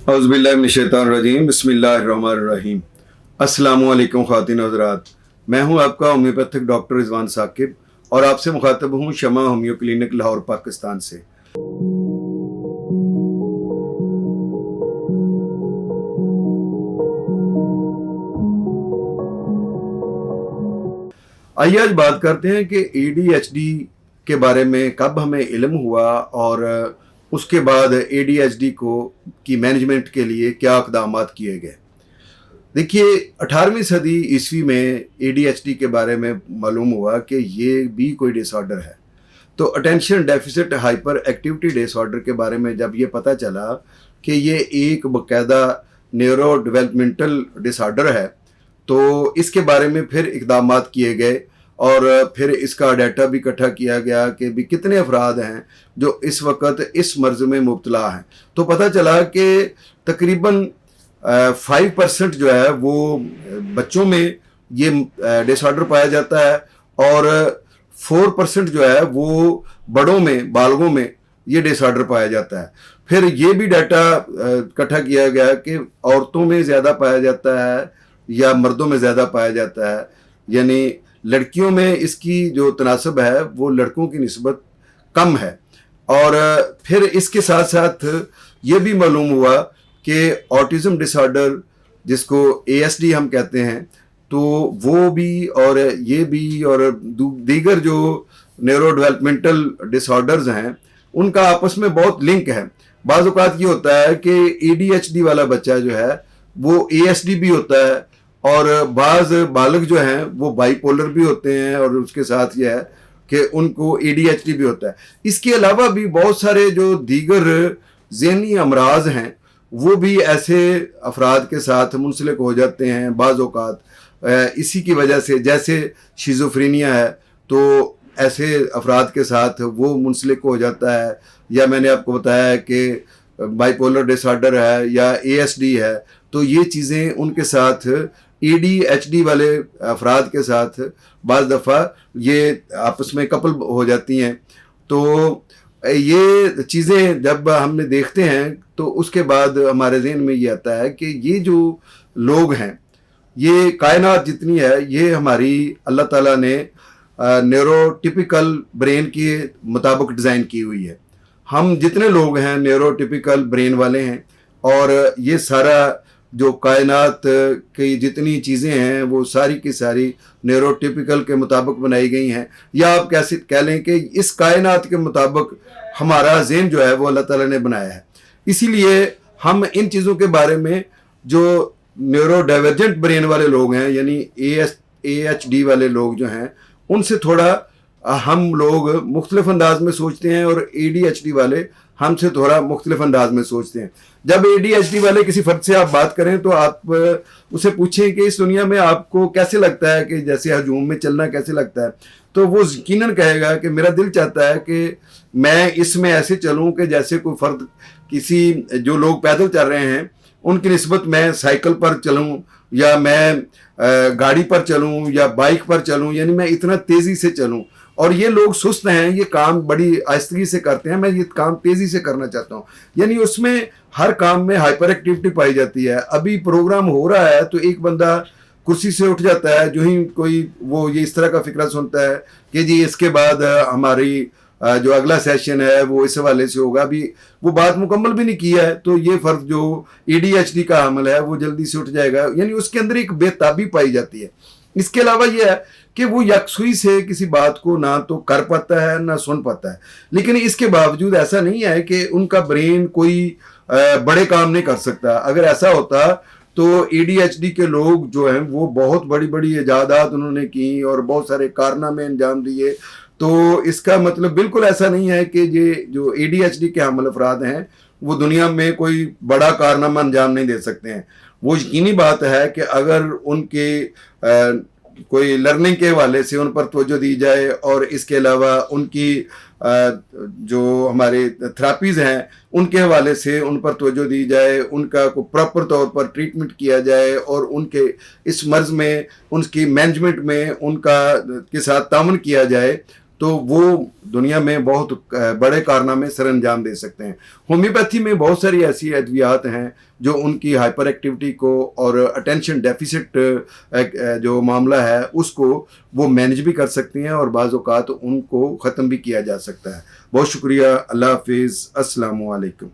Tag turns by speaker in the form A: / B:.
A: औज़ुबिल्लाहिमिनश्शैतानिर्रजीम बिस्मिल्लाहिर्रहमानिर्रहीम। अस्सलामुअलैकुम ख़वातीन हज़रात, मैं हूं आपका होम्योपैथिक डॉक्टर रिजवान साकिब और आपसे मुखातब हूं शमा होम्यो क्लिनिक लाहौर पाकिस्तान से। आइए आज बात करते हैं कि ADHD के बारे में कब हमें इल्म हुआ और उसके बाद ADHD की मैनेजमेंट के लिए क्या इक़दामात किए गए। देखिए 18वीं सदी ईस्वी में ADHD के बारे में मालूम हुआ कि ये भी कोई डिसऑर्डर है। तो attention deficit hyper activity disorder के बारे में जब ये पता चला कि ये एक बाकायदा न्यूरो डेवलपमेंटल डिसऑर्डर है, तो इसके बारे में फिर इक़दामात किए गए और फिर इसका डाटा भी इकट्ठा किया गया कि भी कितने अफराद हैं जो इस वक्त इस मर्ज़ में मुब्तला हैं। तो पता चला कि तकरीबन 5% जो है वो बच्चों में ये डिसऑर्डर पाया जाता है और 4% जो है वो बड़ों में, बालगों में ये डिसऑर्डर पाया जाता है। फिर ये भी डाटा इकट्ठा किया गया कि औरतों में ज़्यादा पाया जाता है या मर्दों में ज़्यादा पाया जाता है, यानी लड़कियों में इसकी जो तनासब है वो लड़कों की निस्बत कम है। और फिर इसके साथ साथ ये भी मालूम हुआ कि ऑटिज़म डिसऑर्डर, जिसको ASD हम कहते हैं, तो वो भी और ये भी और दीगर जो न्यूरो डेवलपमेंटल डिसऑर्डर्स हैं उनका आपस में बहुत लिंक है। बाज़ औक़ात ये होता है कि ADHD वाला बच्चा जो है वो ASD भी होता है और बाज़ बालक जो हैं वो बाइपोलर भी होते हैं और उसके साथ ये है कि उनको ADHD भी होता है। इसके अलावा भी बहुत सारे जो दीगर ज़हनी अमराज हैं वो भी ऐसे अफराद के साथ मुंसलिक हो जाते हैं बाज़ औक़ात। इसी की वजह से जैसे शिज़ोफ्रेनिया है तो ऐसे अफराद के साथ वो मुंसलिक हो जाता है, या मैंने आपको बताया कि बाइपोलर डिसऑर्डर है या ASD है, तो ये चीज़ें उनके साथ ADHD वाले अफराद के साथ बाज़ दफ़ा ये आपस में कपल हो जाती हैं। तो ये चीज़ें जब हमने देखते हैं तो उसके बाद हमारे ज़हन में ये आता है कि ये जो लोग हैं, ये कायनात जितनी है ये हमारी अल्लाह ताला ने न्यूरोटिपिकल ब्रेन के मुताबिक डिज़ाइन की हुई है। हम जितने लोग हैं न्यूरोटिपिकल ब्रेन वाले हैं और ये सारा जो कायनात की जितनी चीज़ें हैं वो सारी की सारी न्यूरोटिपिकल के मुताबिक बनाई गई हैं, या आप कैसे कह लें कि इस कायनात के मुताबिक हमारा ज़हन जो है वो अल्लाह ताला ने बनाया है। इसीलिए हम इन चीज़ों के बारे में जो न्यूरो डाइवर्जेंट ब्रेन वाले लोग हैं यानी AHD वाले लोग जो हैं उनसे थोड़ा हम लोग मुख्तलिफ अंदाज में सोचते हैं और ADHD वाले हमसे थोड़ा मुख्तलिफ अंदाज में सोचते हैं। जब ADHD वाले किसी फ़र्द से आप बात करें तो आप उसे पूछें कि इस दुनिया में आपको कैसे लगता है, कि जैसे हजूम में चलना कैसे लगता है, तो वो यकीनन कहेगा कि मेरा दिल चाहता है कि मैं इसमें ऐसे चलूँ कि जैसे कोई फ़र्द, किसी जो लोग पैदल चल रहे हैं उनकी निस्बत मैं साइकिल पर चलूँ या मैं गाड़ी पर चलूँ या बाइक पर चलूँ, यानी मैं इतना तेज़ी से चलूँ। और ये लोग सुस्त हैं, ये काम बड़ी आहिस्तगी से करते हैं, मैं ये काम तेज़ी से करना चाहता हूँ, यानी उसमें हर काम में हाइपर एक्टिविटी पाई जाती है। अभी प्रोग्राम हो रहा है तो एक बंदा कुर्सी से उठ जाता है जो ही कोई वो ये इस तरह का फिक्रा सुनता है कि जी इसके बाद हमारी जो अगला सेशन है वो इस हवाले से होगा, अभी वो बात मुकम्मल भी नहीं किया है, तो ये फ़र्द जो ADHD का हामिल है वो जल्दी से उठ जाएगा, यानी उसके अंदर एक बेताबी पाई जाती है। इसके अलावा ये है कि वो यकसुई से किसी बात को ना तो कर पाता है ना सुन पाता है, लेकिन इसके बावजूद ऐसा नहीं है कि उनका ब्रेन कोई बड़े काम नहीं कर सकता। अगर ऐसा होता तो ADHD के लोग जो हैं वो बहुत बड़ी बड़ी इजादात उन्होंने की और बहुत सारे कारनामे अंजाम दिए। तो इसका मतलब बिल्कुल ऐसा नहीं है कि ये जो ADHD के हामिल अफराद हैं वो दुनिया में कोई बड़ा कारनामा अंजाम नहीं दे सकते हैं। वो यकीनी बात है कि अगर उनके कोई लर्निंग के हवाले से उन पर तवज्जो दी जाए और इसके अलावा उनकी जो हमारे थेरापीज़ हैं उनके हवाले से उन पर तवज्जो दी जाए, उनका को प्रॉपर तौर पर ट्रीटमेंट किया जाए और उनके इस मर्ज़ में उनकी मैनेजमेंट में उनका के साथ ताउन किया जाए, تو وہ دنیا میں بہت بڑے کارنامے سر انجام دے سکتے ہیں۔ ہومیوپیتھی میں بہت ساری ایسی ادویات ہیں جو ان کی ہائپر ایکٹیویٹی کو اور اٹینشن ڈیفیسٹ جو معاملہ ہے اس کو وہ مینج بھی کر سکتی ہیں، اور بعض اوقات ان کو ختم بھی کیا جا سکتا ہے۔ بہت شکریہ، اللہ حافظ، السلام علیکم۔